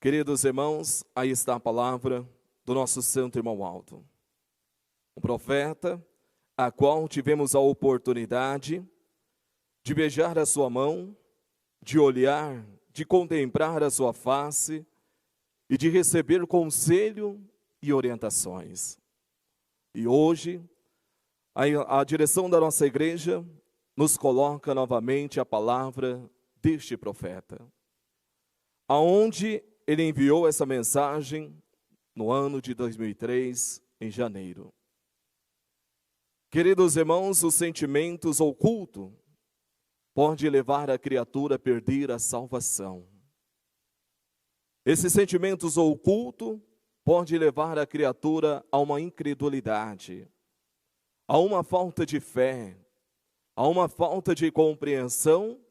Queridos irmãos, aí está a palavra do nosso santo irmão Aldo. Um profeta, a qual tivemos a oportunidade de beijar a sua mão, de olhar, de contemplar a sua face e de receber conselho e orientações. E hoje, a direção da nossa igreja nos coloca novamente a palavra deste profeta, aonde ele enviou essa mensagem no ano de 2003, em janeiro. Queridos irmãos, os sentimentos ocultos podem levar a criatura a perder a salvação. Esses sentimentos ocultos podem levar a criatura a uma incredulidade, a uma falta de fé, a uma falta de compreensão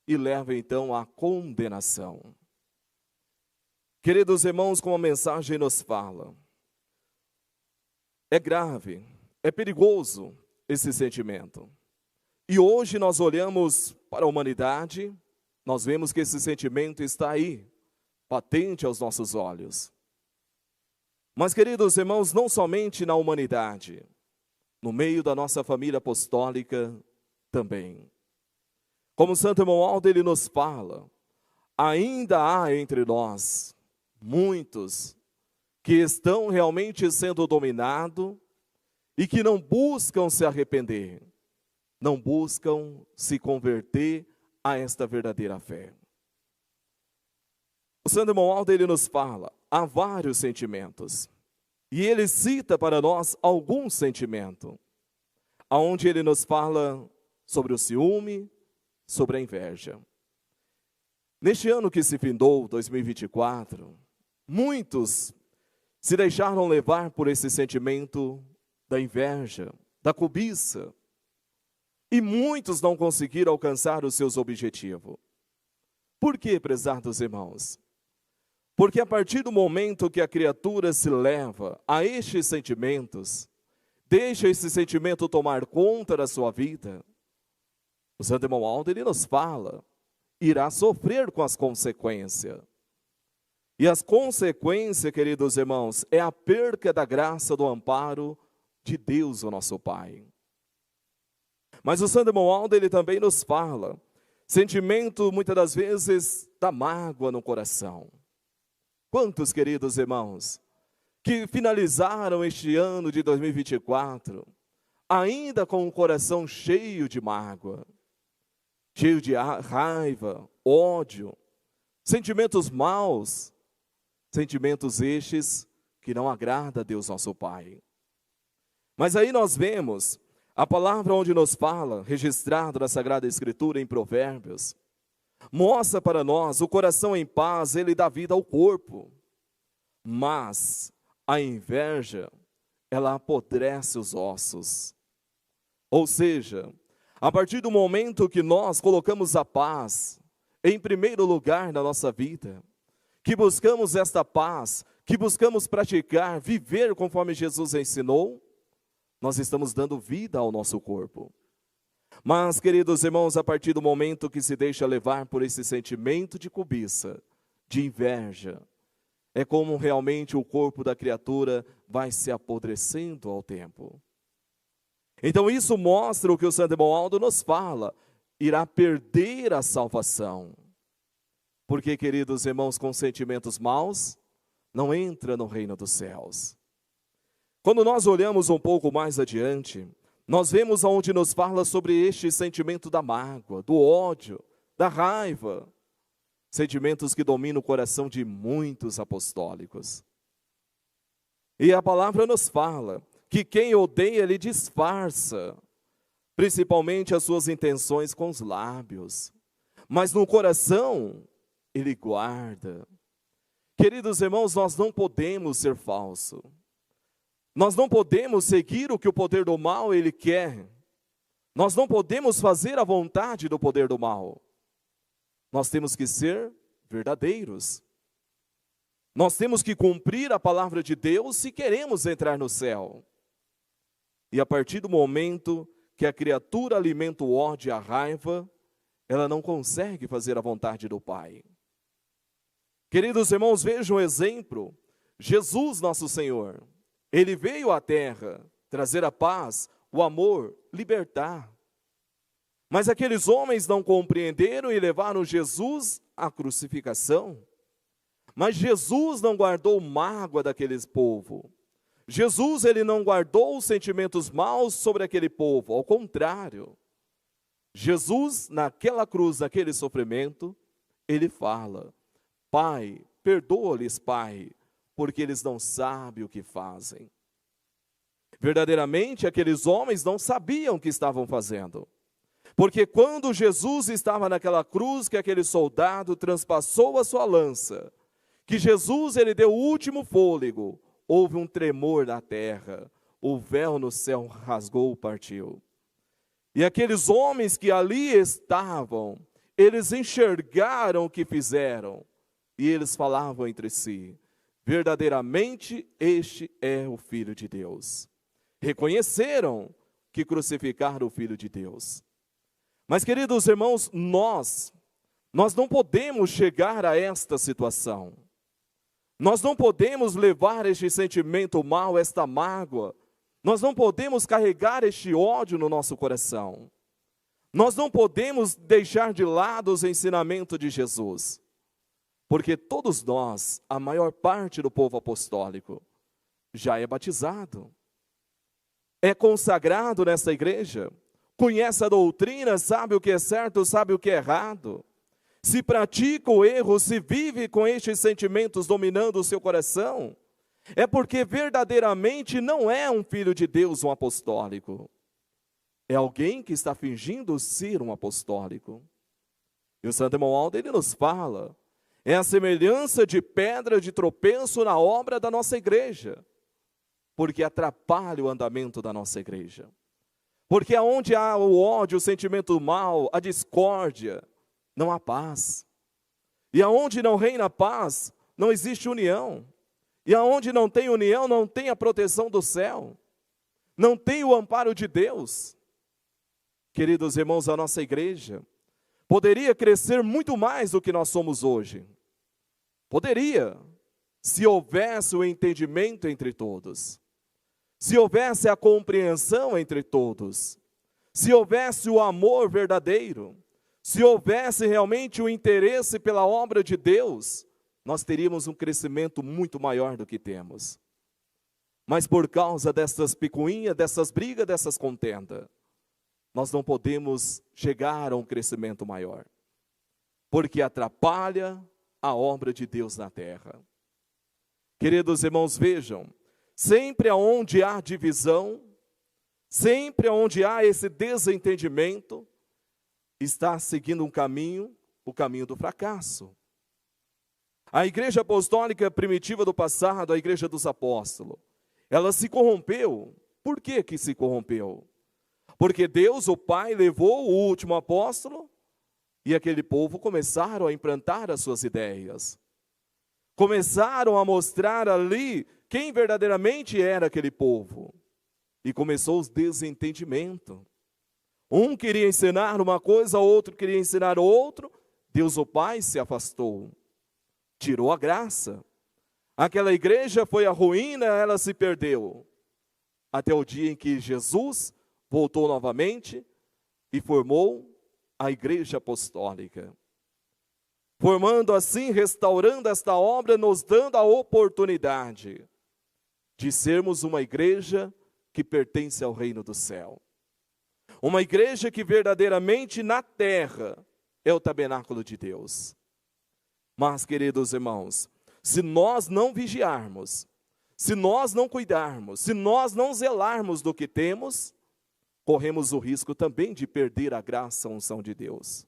e leva então à condenação. Queridos irmãos, como a mensagem nos fala, é grave, é perigoso esse sentimento. E hoje nós olhamos para a humanidade, nós vemos que esse sentimento está aí, patente aos nossos olhos. Mas, queridos irmãos, não somente na humanidade, no meio da nossa família apostólica também. Como o Santo Irmão Aldo, ele nos fala, ainda há entre nós muitos que estão realmente sendo dominados e que não buscam se arrepender, não buscam se converter a esta verdadeira fé. O Santo Irmão Aldo, ele nos fala, há vários sentimentos, e ele cita para nós alguns sentimentos, aonde ele nos fala sobre o ciúme, sobre a inveja. Neste ano que se findou, 2024, muitos se deixaram levar por esse sentimento da inveja, da cobiça, e muitos não conseguiram alcançar os seus objetivos. Por quê, prezados irmãos? Porque a partir do momento que a criatura se leva a estes sentimentos, deixa esse sentimento tomar conta da sua vida, o Santo Irmão Aldo, ele nos fala, irá sofrer com as consequências. E as consequências, queridos irmãos, é a perca da graça, do amparo de Deus, o nosso Pai. Mas o Santo Irmão Aldo, ele também nos fala, sentimento, muitas das vezes, da mágoa no coração. Quantos, queridos irmãos, que finalizaram este ano de 2024, ainda com o coração cheio de mágoa, cheio de raiva, ódio, sentimentos maus, sentimentos estes que não agradam a Deus nosso Pai. Mas aí nós vemos a palavra onde nos fala, registrado na Sagrada Escritura em Provérbios, mostra para nós o coração em paz, ele dá vida ao corpo. Mas a inveja, ela apodrece os ossos. Ou seja, a partir do momento que nós colocamos a paz em primeiro lugar na nossa vida, que buscamos esta paz, que buscamos praticar, viver conforme Jesus ensinou, nós estamos dando vida ao nosso corpo. Mas, queridos irmãos, a partir do momento que se deixa levar por esse sentimento de cobiça, de inveja, é como realmente o corpo da criatura vai se apodrecendo ao tempo. Então isso mostra o que o Santo Irmão Aldo nos fala, irá perder a salvação. Porque, queridos irmãos, com sentimentos maus, não entra no reino dos céus. Quando nós olhamos um pouco mais adiante, nós vemos aonde nos fala sobre este sentimento da mágoa, do ódio, da raiva, sentimentos que dominam o coração de muitos apostólicos. E a palavra nos fala que quem odeia, ele disfarça, principalmente as suas intenções com os lábios, mas no coração ele guarda. Queridos irmãos, nós não podemos ser falsos. Nós não podemos seguir o que o poder do mal ele quer. Nós não podemos fazer a vontade do poder do mal. Nós temos que ser verdadeiros. Nós temos que cumprir a palavra de Deus se queremos entrar no céu. E a partir do momento que a criatura alimenta o ódio e a raiva, ela não consegue fazer a vontade do Pai. Queridos irmãos, vejam o exemplo. Jesus, nosso Senhor, Ele veio à terra trazer a paz, o amor, libertar. Mas aqueles homens não compreenderam e levaram Jesus à crucificação. Mas Jesus não guardou mágoa daquele povo. Jesus, Ele não guardou os sentimentos maus sobre aquele povo. Ao contrário, Jesus, naquela cruz, naquele sofrimento, Ele fala: Pai, perdoa-lhes, Pai, porque eles não sabem o que fazem. Verdadeiramente, aqueles homens não sabiam o que estavam fazendo. Porque quando Jesus estava naquela cruz, que aquele soldado transpassou a sua lança, que Jesus, Ele deu o último fôlego, houve um tremor na terra, o véu no céu rasgou, partiu. E aqueles homens que ali estavam, eles enxergaram o que fizeram, e eles falavam entre si: verdadeiramente este é o Filho de Deus. Reconheceram que crucificaram o Filho de Deus. Mas, queridos irmãos, nós não podemos chegar a esta situação. Nós não podemos levar este sentimento mau, esta mágoa. Nós não podemos carregar este ódio no nosso coração. Nós não podemos deixar de lado os ensinamentos de Jesus. Porque todos nós, a maior parte do povo apostólico, já é batizado. É consagrado nessa igreja. Conhece a doutrina, sabe o que é certo, sabe o que é errado. Se pratica o erro, se vive com estes sentimentos dominando o seu coração, é porque verdadeiramente não é um filho de Deus, um apostólico. É alguém que está fingindo ser um apostólico. E o Santo Romualdo, ele nos fala, é a semelhança de pedra de tropeço na obra da nossa igreja, porque atrapalha o andamento da nossa igreja. Porque aonde há o ódio, o sentimento mau, a discórdia, não há paz. E aonde não reina paz, não existe união. E aonde não tem união, não tem a proteção do céu. Não tem o amparo de Deus. Queridos irmãos, a nossa igreja poderia crescer muito mais do que nós somos hoje. Poderia, se houvesse o entendimento entre todos. Se houvesse a compreensão entre todos, se houvesse o amor verdadeiro, se houvesse realmente o interesse pela obra de Deus, nós teríamos um crescimento muito maior do que temos. Mas por causa dessas picuinhas, dessas brigas, dessas contendas, nós não podemos chegar a um crescimento maior, porque atrapalha a obra de Deus na terra. Queridos irmãos, vejam, sempre aonde há divisão, sempre aonde há esse desentendimento, está seguindo um caminho, o caminho do fracasso. A igreja apostólica primitiva do passado, a igreja dos apóstolos, ela se corrompeu. Por que que se corrompeu? Porque Deus, o Pai, levou o último apóstolo e aquele povo começaram a implantar as suas ideias. Começaram a mostrar ali quem verdadeiramente era aquele povo. E começou os desentendimentos. Um queria ensinar uma coisa, outro queria ensinar outro. Deus, o Pai, se afastou. Tirou a graça. Aquela igreja foi a ruína, ela se perdeu. Até o dia em que Jesus voltou novamente e formou a igreja apostólica. Formando assim, restaurando esta obra, nos dando a oportunidade de sermos uma igreja que pertence ao reino do céu. Uma igreja que verdadeiramente na terra é o tabernáculo de Deus. Mas, queridos irmãos, se nós não vigiarmos, se nós não cuidarmos, se nós não zelarmos do que temos, corremos o risco também de perder a graça, a unção de Deus.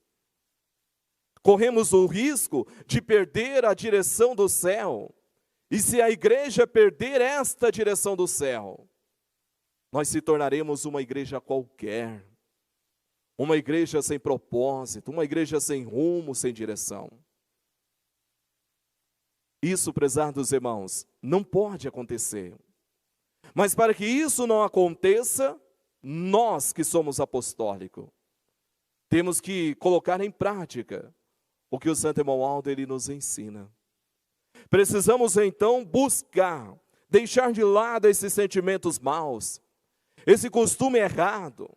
Corremos o risco de perder a direção do céu. E se a igreja perder esta direção do céu, nós se tornaremos uma igreja qualquer. Uma igreja sem propósito, uma igreja sem rumo, sem direção. Isso, prezados irmãos, não pode acontecer. Mas para que isso não aconteça, nós que somos apostólicos, temos que colocar em prática o que o Santo Romualdo ele nos ensina. Precisamos então buscar, deixar de lado esses sentimentos maus, esse costume errado,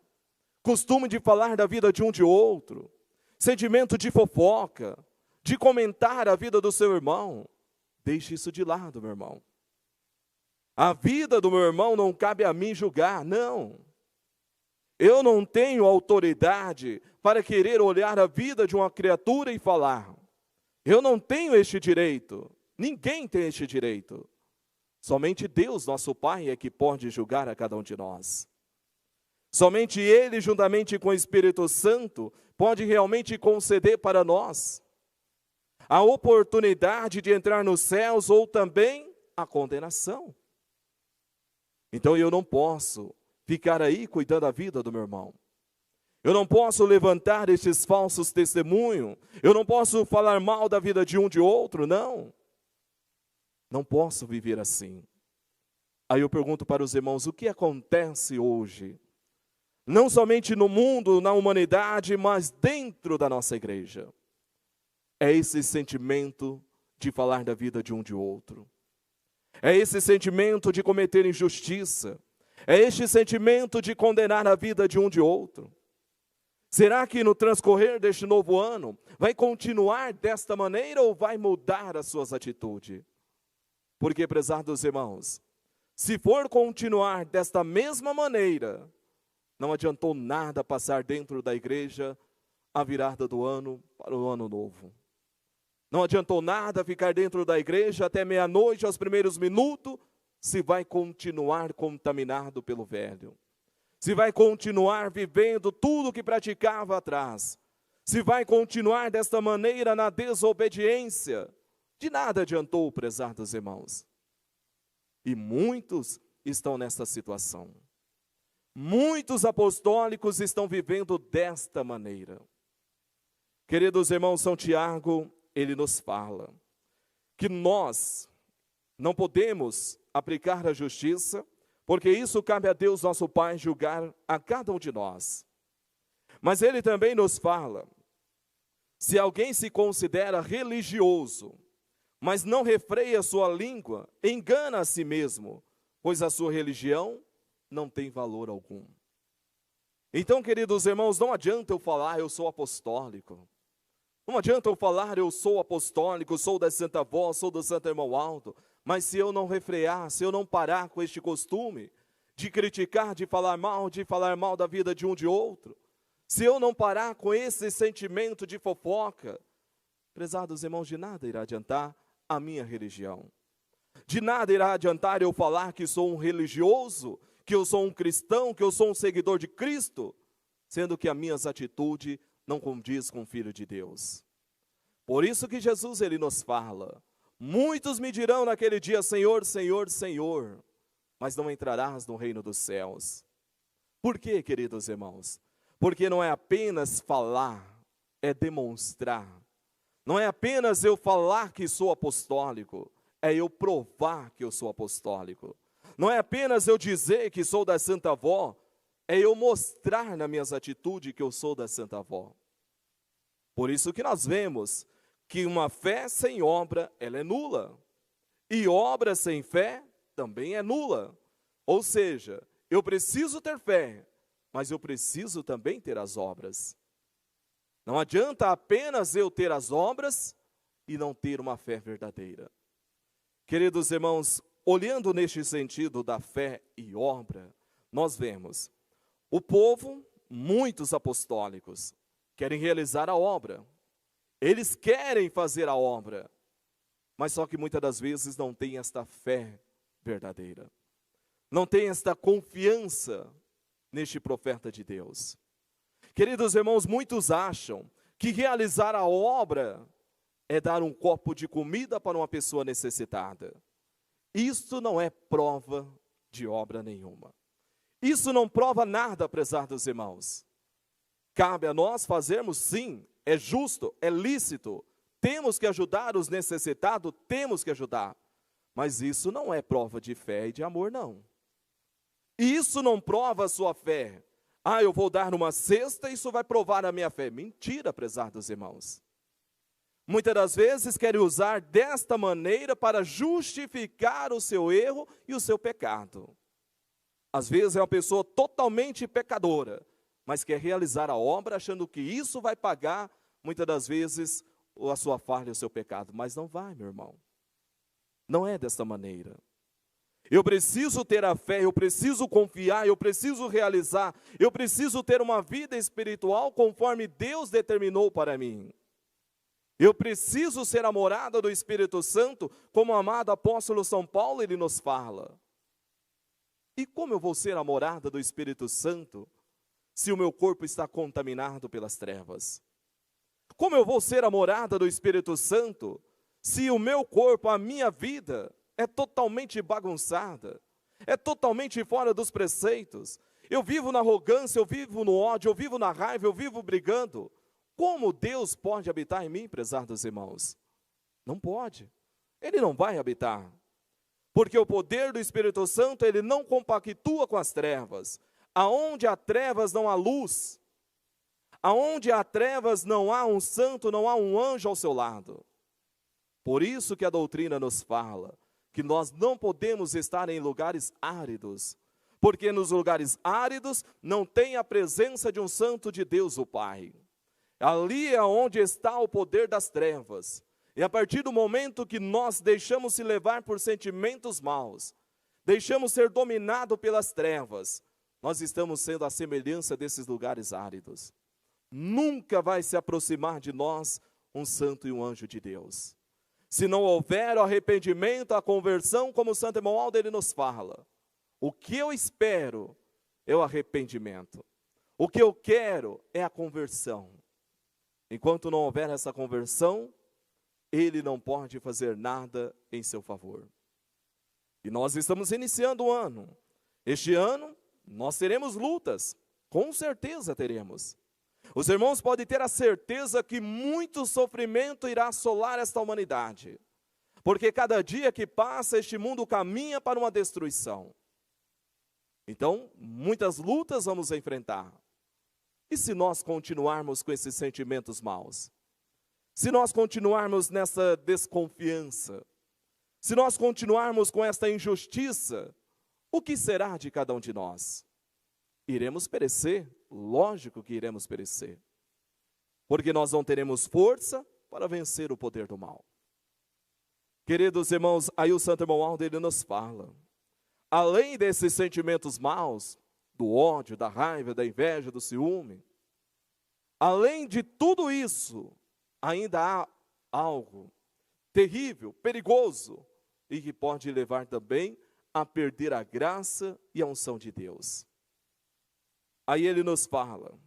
costume de falar da vida de um de outro, sentimento de fofoca, de comentar a vida do seu irmão. Deixe isso de lado, meu irmão. A vida do meu irmão não cabe a mim julgar, não. Eu não tenho autoridade para querer olhar a vida de uma criatura e falar. Eu não tenho este direito. Ninguém tem este direito. Somente Deus, nosso Pai, é que pode julgar a cada um de nós. Somente Ele, juntamente com o Espírito Santo, pode realmente conceder para nós a oportunidade de entrar nos céus ou também a condenação. Então eu não posso ficar aí cuidando da vida do meu irmão. Eu não posso levantar esses falsos testemunhos. Eu não posso falar mal da vida de um de outro, não. Não posso viver assim. Aí eu pergunto para os irmãos, o que acontece hoje? Não somente no mundo, na humanidade, mas dentro da nossa igreja. É esse sentimento de falar da vida de um de outro. É esse sentimento de cometer injustiça. É este sentimento de condenar a vida de um de outro. Será que no transcorrer deste novo ano vai continuar desta maneira ou vai mudar as suas atitudes? Porque, prezados irmãos, se for continuar desta mesma maneira, não adiantou nada passar dentro da igreja a virada do ano para o ano novo. Não adiantou nada ficar dentro da igreja até meia-noite, aos primeiros minutos, se vai continuar contaminado pelo velho. Se vai continuar vivendo tudo que praticava atrás. Se vai continuar desta maneira na desobediência. De nada adiantou, prezados irmãos. E muitos estão nesta situação. Muitos apostólicos estão vivendo desta maneira. Queridos irmãos, São Tiago, ele nos fala que nós não podemos aplicar a justiça, porque isso cabe a Deus, nosso Pai, julgar a cada um de nós. Mas ele também nos fala, se alguém se considera religioso, mas não refreia sua língua, engana a si mesmo, pois a sua religião não tem valor algum. Então, queridos irmãos, não adianta eu falar, eu sou apostólico. Não adianta eu falar, eu sou apostólico, sou da Santa Voz, sou do Santo Irmão Alto, mas se eu não refrear, se eu não parar com este costume de criticar, de falar mal da vida de um de outro, se eu não parar com esse sentimento de fofoca, prezados irmãos, de nada irá adiantar a minha religião. De nada irá adiantar eu falar que sou um religioso, que eu sou um cristão, que eu sou um seguidor de Cristo, sendo que as minhas atitudes não condiz com o Filho de Deus. Por isso que Jesus, ele nos fala, muitos me dirão naquele dia, Senhor, Senhor, Senhor, mas não entrarás no reino dos céus. Por quê, queridos irmãos? Porque não é apenas falar, é demonstrar. Não é apenas eu falar que sou apostólico, é eu provar que eu sou apostólico. Não é apenas eu dizer que sou da Santa Avó, é eu mostrar nas minhas atitudes que eu sou da Santa Avó. Por isso que nós vemos que uma fé sem obra, ela é nula. E obra sem fé também é nula. Ou seja, eu preciso ter fé, mas eu preciso também ter as obras. Não adianta apenas eu ter as obras e não ter uma fé verdadeira. Queridos irmãos, olhando neste sentido da fé e obra, nós vemos o povo, muitos apostólicos, querem realizar a obra. Eles querem fazer a obra, mas só que muitas das vezes não tem esta fé verdadeira. Não tem esta confiança neste profeta de Deus. Queridos irmãos, muitos acham que realizar a obra é dar um copo de comida para uma pessoa necessitada. Isso não é prova de obra nenhuma. Isso não prova nada, prezados irmãos. Cabe a nós fazermos, sim, é justo, é lícito. Temos que ajudar os necessitados, temos que ajudar. Mas isso não é prova de fé e de amor, não. Isso não prova a sua fé. Ah, eu vou dar numa cesta, isso vai provar a minha fé. Mentira, prezados irmãos. Muitas das vezes querem usar desta maneira para justificar o seu erro e o seu pecado. Às vezes é uma pessoa totalmente pecadora, mas quer realizar a obra achando que isso vai pagar, muitas das vezes, a sua falha e o seu pecado. Mas não vai, meu irmão. Não é desta maneira. Eu preciso ter a fé, eu preciso confiar, eu preciso realizar, eu preciso ter uma vida espiritual conforme Deus determinou para mim. Eu preciso ser a morada do Espírito Santo, como o amado apóstolo São Paulo, ele nos fala. E como eu vou ser a morada do Espírito Santo, se o meu corpo está contaminado pelas trevas? Como eu vou ser a morada do Espírito Santo, se o meu corpo, a minha vida, é totalmente bagunçada, é totalmente fora dos preceitos? Eu vivo na arrogância, eu vivo no ódio, eu vivo na raiva, eu vivo brigando. Como Deus pode habitar em mim, prezados irmãos? Não pode. Ele não vai habitar. Porque o poder do Espírito Santo, ele não compactua com as trevas. Aonde há trevas não há luz. Aonde há trevas não há um santo, não há um anjo ao seu lado. Por isso que a doutrina nos fala que nós não podemos estar em lugares áridos. Porque nos lugares áridos não tem a presença de um santo de Deus, o Pai. Ali é onde está o poder das trevas. E a partir do momento que nós deixamos se levar por sentimentos maus, deixamos ser dominados pelas trevas, nós estamos sendo a semelhança desses lugares áridos. Nunca vai se aproximar de nós um santo e um anjo de Deus. Se não houver o arrependimento, a conversão, como o Santo Romualdo ele nos fala, o que eu espero é o arrependimento. O que eu quero é a conversão. Enquanto não houver essa conversão, ele não pode fazer nada em seu favor. E nós estamos iniciando o ano. Este ano, nós teremos lutas. Com certeza teremos. Os irmãos podem ter a certeza que muito sofrimento irá assolar esta humanidade. Porque cada dia que passa, este mundo caminha para uma destruição. Então, muitas lutas vamos enfrentar. E se nós continuarmos com esses sentimentos maus? Se nós continuarmos nessa desconfiança? Se nós continuarmos com esta injustiça? O que será de cada um de nós? Iremos perecer? Lógico que iremos perecer. Porque nós não teremos força para vencer o poder do mal. Queridos irmãos, aí o Santo Romualdo ele nos fala. Além desses sentimentos maus, do ódio, da raiva, da inveja, do ciúme, além de tudo isso, ainda há algo terrível, perigoso, e que pode levar também a perder a graça e a unção de Deus. Aí ele nos fala,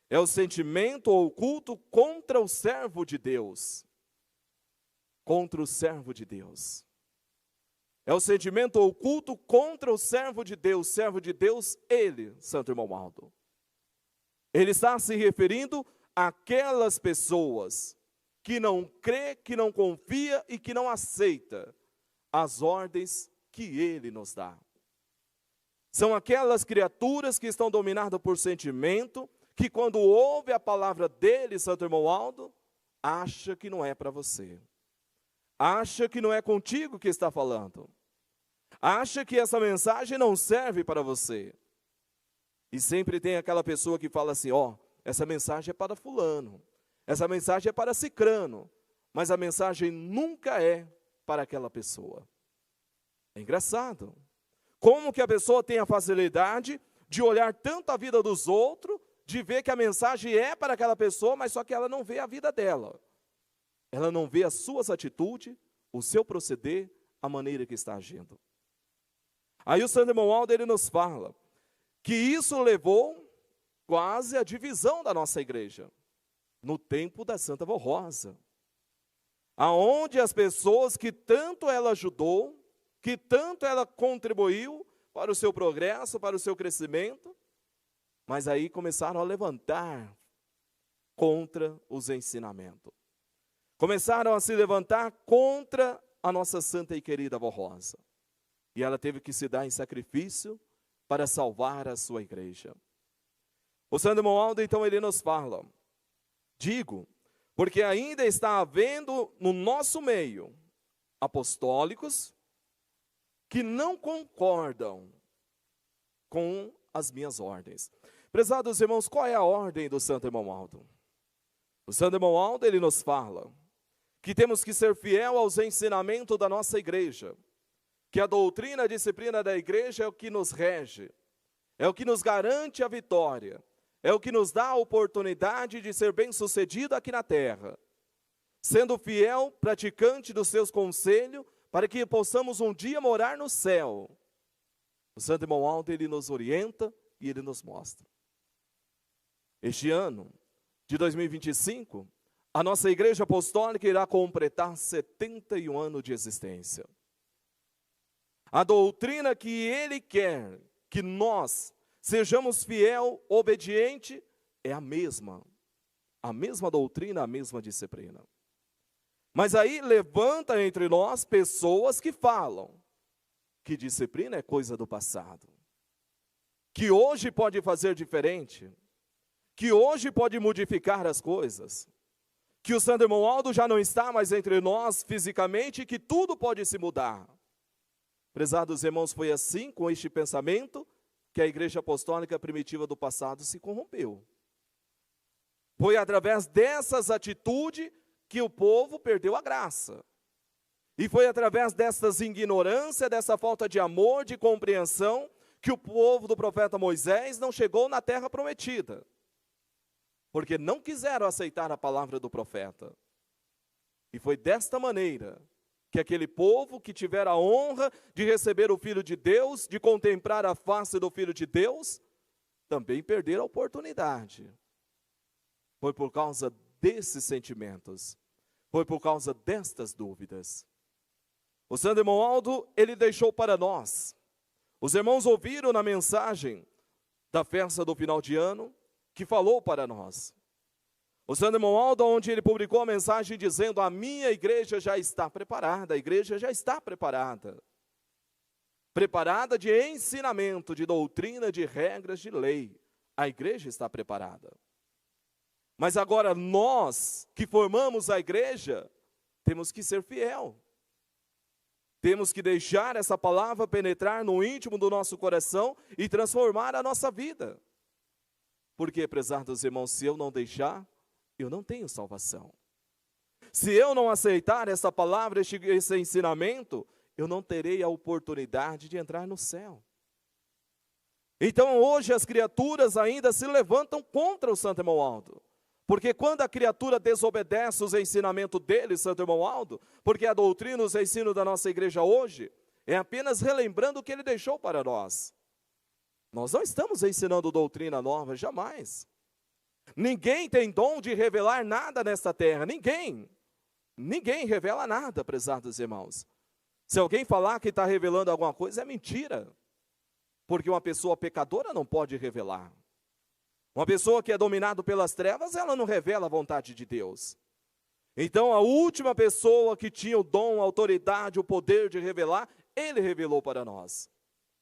é o sentimento oculto contra o servo de Deus. Contra o servo de Deus. É o sentimento oculto contra o servo de Deus, ele, Santo Romualdo. Ele está se referindo àquelas pessoas que não crê, que não confia e que não aceita as ordens que ele nos dá. São aquelas criaturas que estão dominadas por sentimento, que quando ouve a palavra dele, Santo Romualdo, acha que não é para você. Acha que não é contigo que está falando. Acha que essa mensagem não serve para você. E sempre tem aquela pessoa que fala assim, essa mensagem é para fulano. Essa mensagem é para cicrano. Mas a mensagem nunca é para aquela pessoa. É engraçado. Como que a pessoa tem a facilidade de olhar tanto a vida dos outros, de ver que a mensagem é para aquela pessoa, mas só que ela não vê a vida dela. Ela não vê as suas atitudes, o seu proceder, a maneira que está agindo. Aí o Santo Romualdo ele nos fala que isso levou quase à divisão da nossa igreja, no tempo da Santa Vó Rosa, aonde as pessoas que tanto ela ajudou, que tanto ela contribuiu para o seu progresso, para o seu crescimento, mas aí começaram a levantar contra os ensinamentos. Começaram a se levantar contra a nossa santa e querida Vó Rosa. E ela teve que se dar em sacrifício para salvar a sua igreja. O Santo Romualdo, então, ele nos fala, digo, Porque ainda está havendo no nosso meio apostólicos que não concordam com as minhas ordens. Prezados irmãos, qual é a ordem do Santo Irmão Aldo? O Santo Irmão Aldo, ele nos fala que temos que ser fiel aos ensinamentos da nossa igreja, que a doutrina, a disciplina da igreja é o que nos rege, é o que nos garante a vitória, é o que nos dá a oportunidade de ser bem-sucedido aqui na terra, sendo fiel, praticante dos seus conselhos, para que possamos um dia morar no céu. O Santo Irmão Aldo, ele nos orienta e ele nos mostra. Este ano de 2025, a nossa Igreja Apostólica irá completar 71 anos de existência. A doutrina que ele quer que nós sejamos fiel, obediente, é a mesma doutrina, a mesma disciplina. Mas aí levanta entre nós pessoas que falam que disciplina é coisa do passado, que hoje pode fazer diferente, que hoje pode modificar as coisas, que o Santo Irmão Aldo já não está mais entre nós fisicamente e que tudo pode se mudar. Prezados irmãos, foi assim, com este pensamento, que a Igreja Apostólica primitiva do passado se corrompeu. Foi através dessas atitudes que o povo perdeu a graça. E foi através dessas ignorâncias, dessa falta de amor, de compreensão, que o povo do profeta Moisés não chegou na terra prometida. Porque não quiseram aceitar a palavra do profeta. E foi desta maneira que aquele povo que tiver a honra de receber o Filho de Deus, de contemplar a face do Filho de Deus, também perderam a oportunidade. Foi por causa desses sentimentos, foi por causa destas dúvidas. O Santo Irmão Aldo, ele deixou para nós. Os irmãos ouviram na mensagem da festa do final de ano, que falou para nós. O Santo Irmão Aldo, onde ele publicou a mensagem dizendo: a minha igreja já está preparada, a igreja já está preparada. Preparada de ensinamento, de doutrina, de regras, de lei. A igreja está preparada. Mas agora nós, que formamos a igreja, temos que ser fiel. Temos que deixar essa palavra penetrar no íntimo do nosso coração e transformar a nossa vida. Porque, prezados irmãos, se eu não deixar, eu não tenho salvação. Se eu não aceitar essa palavra, esse ensinamento, eu não terei a oportunidade de entrar no céu. Então hoje as criaturas ainda se levantam contra o Santo Irmão Aldo. Porque quando a criatura desobedece os ensinamentos dele, Santo Irmão Aldo, porque a doutrina, os ensinos da nossa igreja hoje, é apenas relembrando o que ele deixou para nós. Nós não estamos ensinando doutrina nova, jamais. Ninguém tem dom de revelar nada nesta terra, ninguém. Ninguém revela nada, prezados irmãos. Se alguém falar que está revelando alguma coisa, é mentira. Porque uma pessoa pecadora não pode revelar. Uma pessoa que é dominada pelas trevas, ela não revela a vontade de Deus. Então, a última pessoa que tinha o dom, a autoridade, o poder de revelar, ele revelou para nós.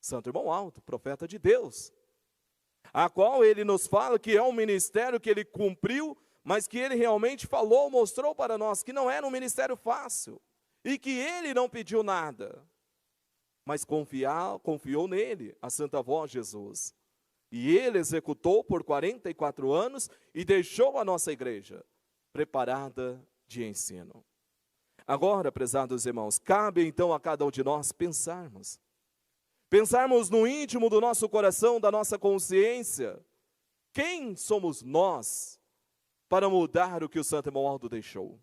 Santo Irmão Aldo, profeta de Deus. A qual ele nos fala que é um ministério que ele cumpriu, mas que ele realmente falou, mostrou para nós que não era um ministério fácil. E que ele não pediu nada, mas confiou nele, a Santa Voz Jesus. E ele executou por 44 anos e deixou a nossa igreja preparada de ensino. Agora, prezados irmãos, cabe então a cada um de nós pensarmos. Pensarmos no íntimo do nosso coração, da nossa consciência. Quem somos nós para mudar o que o Santo Irmão Aldo deixou?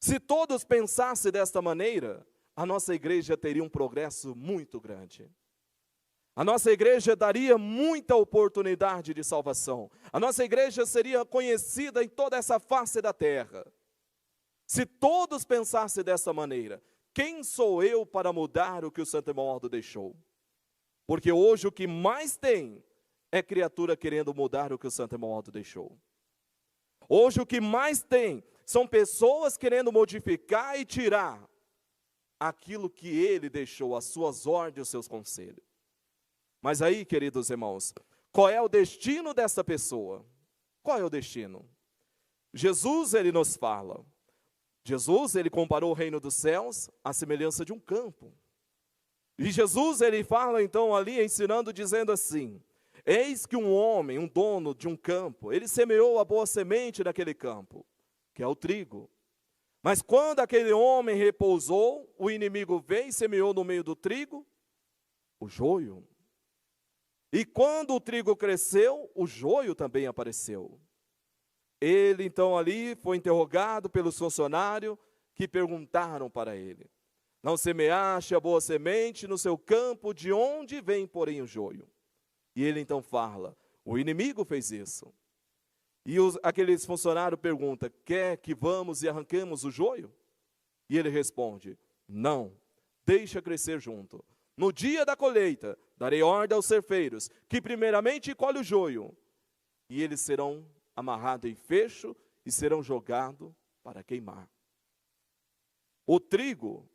Se todos pensassem desta maneira, a nossa igreja teria um progresso muito grande. A nossa igreja daria muita oportunidade de salvação. A nossa igreja seria conhecida em toda essa face da terra. Se todos pensassem dessa maneira, quem sou eu para mudar o que o Santo Irmão Aldo deixou? Porque hoje o que mais tem é criatura querendo mudar o que o Santo Irmão Aldo deixou. Hoje o que mais tem são pessoas querendo modificar e tirar aquilo que ele deixou, as suas ordens, os seus conselhos. Mas aí, queridos irmãos, qual é o destino dessa pessoa? Qual é o destino? Jesus, ele nos fala. Jesus, ele comparou o reino dos céus à semelhança de um campo. E Jesus, ele fala então ali, ensinando, dizendo assim: eis que um homem, um dono de um campo, ele semeou a boa semente naquele campo, que é o trigo. Mas quando aquele homem repousou, o inimigo veio e semeou no meio do trigo o joio. E quando o trigo cresceu, o joio também apareceu. Ele então ali foi interrogado pelos funcionários que perguntaram para ele: não semeaste a boa semente no seu campo, de onde vem, porém, o joio? E ele então fala: o inimigo fez isso. E aqueles funcionários perguntam: quer que vamos e arranquemos o joio? E ele responde: não, deixa crescer junto. No dia da colheita, darei ordem aos ceifeiros, que primeiramente colhe o joio, e eles serão amarrados em fecho e serão jogados para queimar. O trigo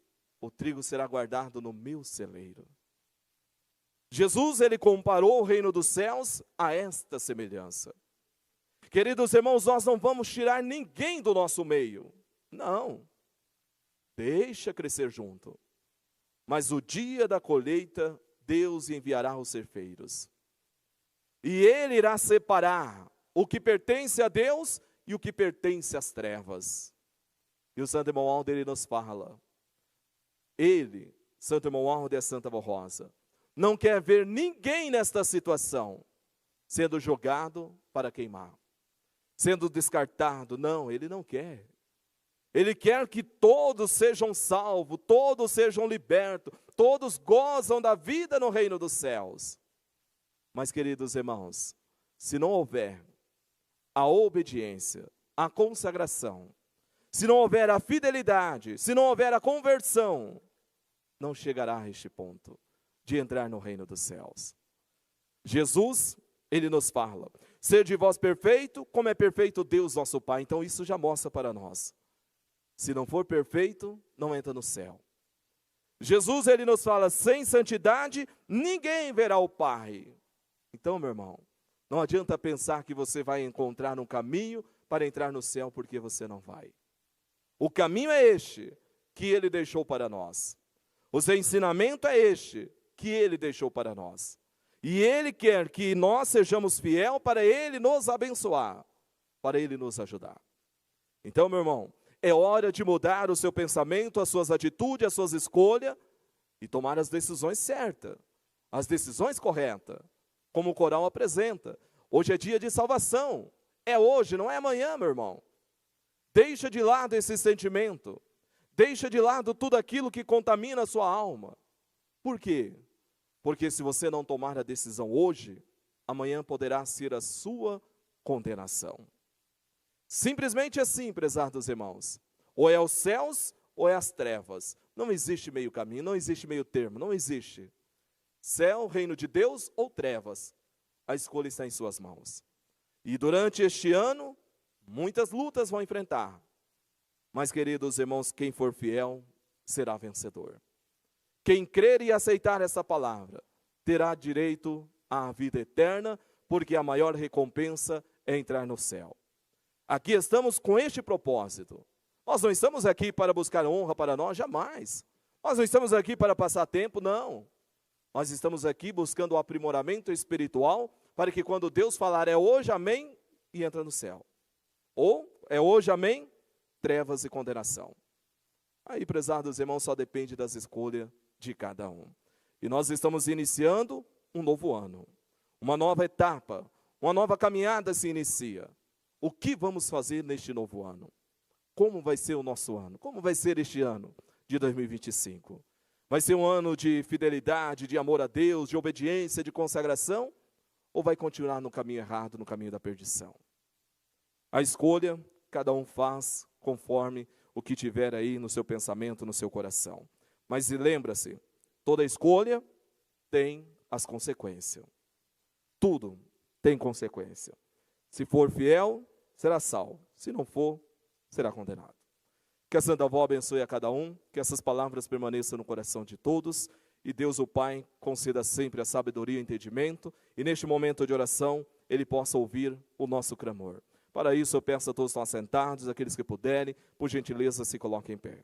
será guardado no meu celeiro. Jesus, ele comparou o reino dos céus a esta semelhança. Queridos irmãos, nós não vamos tirar ninguém do nosso meio. Não. Deixa crescer junto. Mas o dia da colheita, Deus enviará os ceifeiros. E Ele irá separar o que pertence a Deus e o que pertence às trevas. E o Santo Romualdo, ele nos fala. Ele, Santo Romualdo e a Santa Rosa, não quer ver ninguém nesta situação sendo jogado para queimar, sendo descartado. Não, ele não quer. Ele quer que todos sejam salvos, todos sejam libertos, todos gozam da vida no reino dos céus. Mas, queridos irmãos, se não houver a obediência, a consagração, se não houver a fidelidade, se não houver a conversão, não chegará a este ponto de entrar no reino dos céus. Jesus, ele nos fala: sede vós perfeito, como é perfeito Deus nosso Pai. Então isso já mostra para nós: se não for perfeito, não entra no céu. Jesus, ele nos fala: sem santidade, ninguém verá o Pai. Então, meu irmão, não adianta pensar que você vai encontrar um caminho para entrar no céu, porque você não vai. O caminho é este, que Ele deixou para nós. O seu ensinamento é este, que Ele deixou para nós. E Ele quer que nós sejamos fiel para Ele nos abençoar, para Ele nos ajudar. Então, meu irmão, é hora de mudar o seu pensamento, as suas atitudes, as suas escolhas e tomar as decisões certas, as decisões corretas, como o coral apresenta. Hoje é dia de salvação, é hoje, não é amanhã, meu irmão. Deixa de lado esse sentimento, deixa de lado tudo aquilo que contamina a sua alma. Por quê? Porque se você não tomar a decisão hoje, amanhã poderá ser a sua condenação. Simplesmente assim, prezados irmãos. Ou é os céus, ou é as trevas. Não existe meio caminho, não existe meio termo, não existe. Céu, reino de Deus ou trevas. A escolha está em suas mãos. E durante este ano, muitas lutas vão enfrentar. Mas, queridos irmãos, quem for fiel será vencedor. Quem crer e aceitar essa palavra terá direito à vida eterna, porque a maior recompensa é entrar no céu. Aqui estamos com este propósito. Nós não estamos aqui para buscar honra para nós, jamais. Nós não estamos aqui para passar tempo, não. Nós estamos aqui buscando o aprimoramento espiritual, para que quando Deus falar é hoje, amém, e entra no céu. Ou é hoje, amém, trevas e condenação. Aí, prezados irmãos, só depende das escolhas de cada um. E nós estamos iniciando um novo ano. Uma nova etapa, uma nova caminhada se inicia. O que vamos fazer neste novo ano? Como vai ser o nosso ano? Como vai ser este ano de 2025? Vai ser um ano de fidelidade, de amor a Deus, de obediência, de consagração? Ou vai continuar no caminho errado, no caminho da perdição? A escolha, cada um faz conforme o que tiver aí no seu pensamento, no seu coração. Mas lembra-se, toda escolha tem as consequências. Tudo tem consequência. Se for fiel, será salvo. Se não for, será condenado. Que a Santa Avó abençoe a cada um, que essas palavras permaneçam no coração de todos, e Deus o Pai conceda sempre a sabedoria e o entendimento, e neste momento de oração, Ele possa ouvir o nosso clamor. Para isso, eu peço a todos que estão assentados, aqueles que puderem, por gentileza, se coloquem em pé.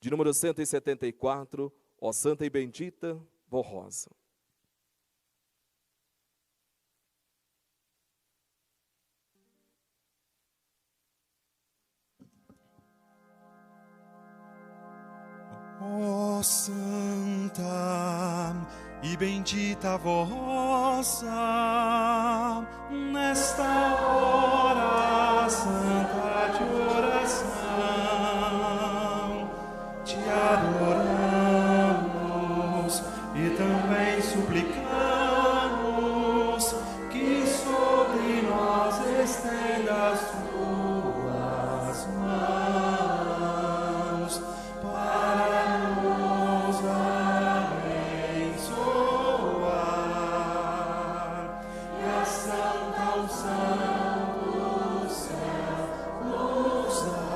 De número 174, ó Santa e Bendita Vó Rosa. Ó Santa e Bendita Vó Rosa, nesta hora santa de oração, te adoramos e também suplicamos que sobre nós estenda as tuas mãos para nos abençoar e a santa unção do céu nos dar.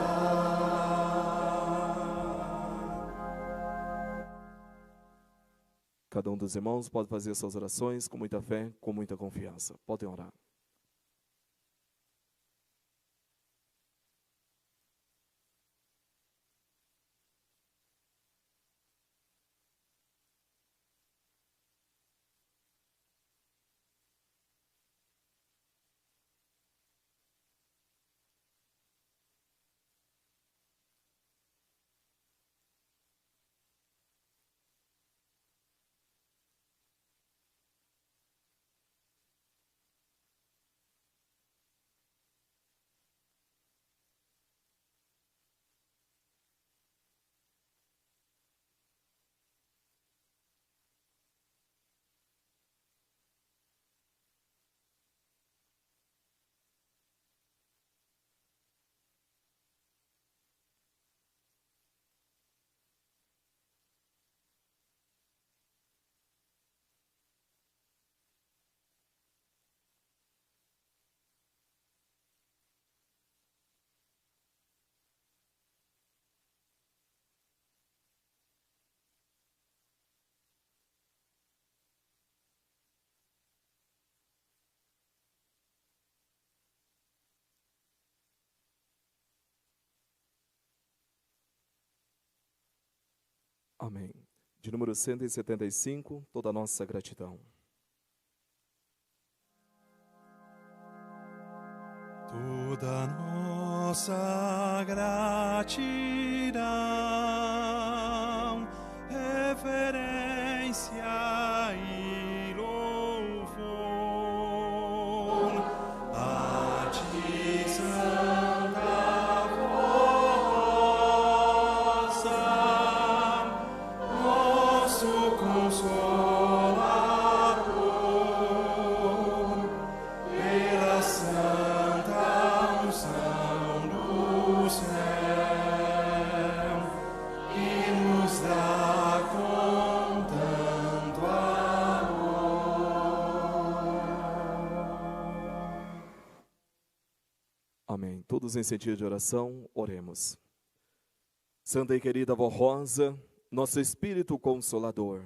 Cada um dos irmãos pode fazer suas orações com muita fé, com muita confiança. Podem orar. Amém. De número 175, toda a nossa gratidão. Toda nossa gratidão, reverência e louvor a ti, Santa Rosa, nosso Consolador, pela santa unção do céu, que nos dá com tanto amor. Amém. Todos em sentido de oração, oremos. Santa e querida Vó Rosa, nosso Espírito Consolador,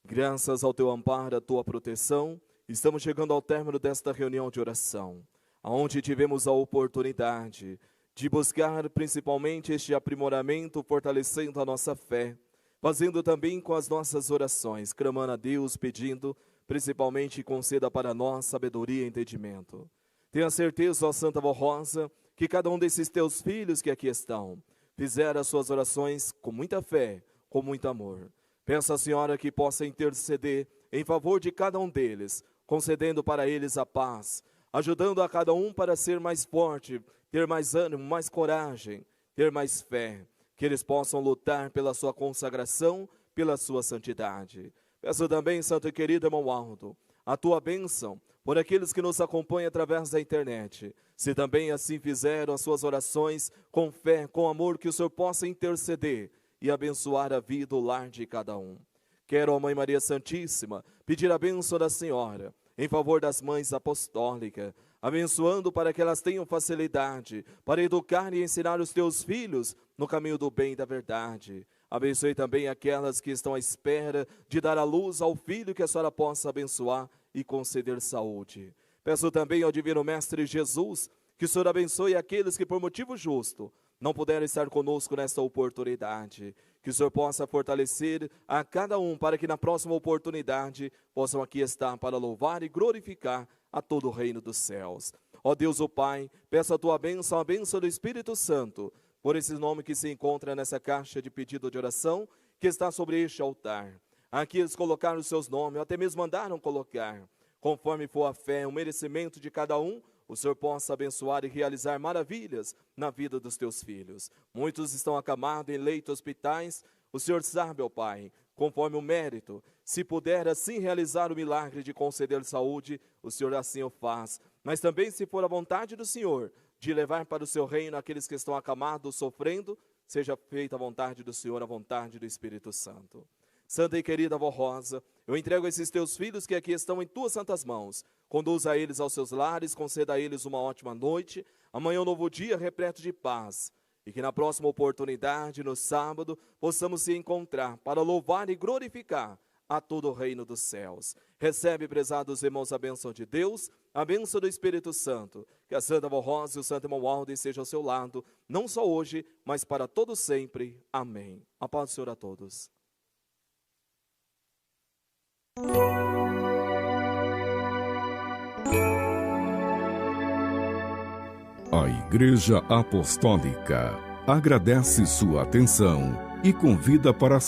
graças ao teu amparo, à tua proteção, estamos chegando ao término desta reunião de oração, onde tivemos a oportunidade de buscar principalmente este aprimoramento, fortalecendo a nossa fé, fazendo também com as nossas orações, clamando a Deus, pedindo, principalmente conceda para nós sabedoria e entendimento. Tenha certeza, ó Santa Vó Rosa, que cada um desses teus filhos que aqui estão, fizeram as suas orações com muita fé, com muito amor. Peço à Senhora que possa interceder em favor de cada um deles, concedendo para eles a paz, ajudando a cada um para ser mais forte, ter mais ânimo, mais coragem, ter mais fé, que eles possam lutar pela sua consagração, pela sua santidade. Peço também, Santo e querido irmão Aldo, a tua bênção por aqueles que nos acompanham através da internet. Se também assim fizeram as suas orações com fé, com amor, que o Senhor possa interceder e abençoar a vida, o lar de cada um. Quero, ó Mãe Maria Santíssima, pedir a bênção da Senhora em favor das mães apostólicas, abençoando para que elas tenham facilidade para educar e ensinar os teus filhos no caminho do bem e da verdade. Abençoe também aquelas que estão à espera de dar à luz ao filho, que a Senhora possa abençoar e conceder saúde. Peço também ao Divino Mestre Jesus que o Senhor abençoe aqueles que por motivo justo não puderam estar conosco nesta oportunidade. Que o Senhor possa fortalecer a cada um para que na próxima oportunidade possam aqui estar para louvar e glorificar a todo o reino dos céus. Ó Deus, o Pai, peço a tua bênção, a bênção do Espírito Santo, por esse nome que se encontra nessa caixa de pedido de oração que está sobre este altar. Aqui eles colocaram os seus nomes, ou até mesmo mandaram colocar. Conforme for a fé, o merecimento de cada um, o Senhor possa abençoar e realizar maravilhas na vida dos teus filhos. Muitos estão acamados em leitos hospitais. O Senhor sabe, ó Pai, conforme o mérito, se puder assim realizar o milagre de conceder saúde, o Senhor assim o faz. Mas também, se for a vontade do Senhor, de levar para o seu reino aqueles que estão acamados, sofrendo, seja feita a vontade do Senhor, a vontade do Espírito Santo. Santa e querida Avó Rosa, eu entrego esses teus filhos que aqui estão em tuas santas mãos. Conduza eles aos seus lares, conceda a eles uma ótima noite, amanhã um novo dia repleto de paz. E que na próxima oportunidade, no sábado, possamos se encontrar para louvar e glorificar a todo o reino dos céus. Recebe, prezados irmãos, a bênção de Deus, a bênção do Espírito Santo. Que a Santa Avó Rosa e o Santo Irmão Alden estejam ao seu lado, não só hoje, mas para todo sempre. Amém. A paz do Senhor a todos. A Igreja Apostólica agradece sua atenção e convida para